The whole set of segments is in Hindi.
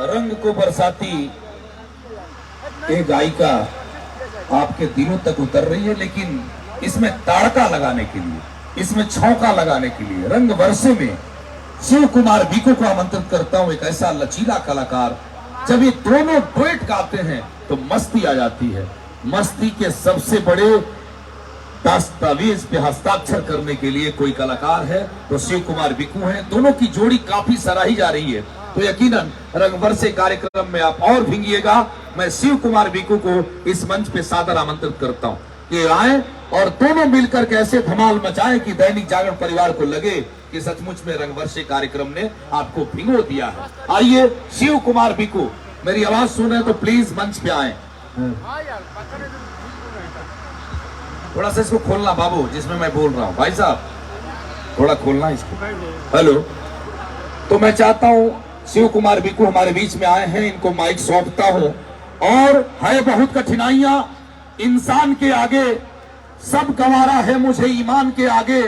रंग को बरसाती एक गायिका आपके दिलों तक उतर रही है, लेकिन इसमें ताड़का लगाने के लिए, इसमें छौका लगाने के लिए रंग वर्षे में शिव कुमार बीकू को आमंत्रित करता हूं। एक ऐसा लचीला कलाकार, जब ये दोनों डुएट गाते हैं तो मस्ती आ जाती है। मस्ती के सबसे बड़े दस्तावेज पे हस्ताक्षर करने के लिए कोई कलाकार है तो शिव कुमार बीकू हैं। दोनों की जोड़ी काफी सराही जा रही है, तो यकीनन रंगवर्षे कार्यक्रम में आप और भींगिएगा। मैं शिव कुमार बीकू को इस मंच पे सादर आमंत्रित करता हूं कि आए और दोनों मिलकर के ऐसे धमाल मचाएं कि दैनिक जागरण परिवार को लगे कि सचमुच में रंगवर्षे कार्यक्रम ने आपको भिगो दिया है। आइए शिव कुमार बीकू, मेरी आवाज सुने तो प्लीज मंच पे आए। थोड़ा सा इसको खोलना बाबू, जिसमें मैं बोल रहा हूँ। भाई साहब थोड़ा खोलना इसको। हेलो, तो मैं चाहता हूँ शिव कुमार बीकू हमारे बीच में आए हैं, इनको माइक सौंपता हूँ। और है बहुत कठिनाइयां इंसान के आगे, सब गंवारा है मुझे ईमान के आगे,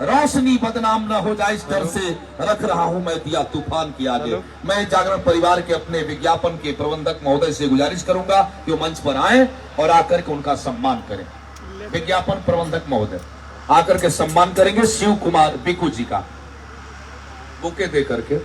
रोशनी बदनाम न हो जाए इस डर से रख रहा हूं मैं दिया तूफान के आगे। मैं जागरण परिवार के अपने विज्ञापन के प्रबंधक महोदय से गुजारिश करूंगा कि वो मंच पर आए और आकर के उनका सम्मान करें। विज्ञापन प्रबंधक महोदय आकर के सम्मान करेंगे शिव कुमार बीकू जी का, बुके दे करके।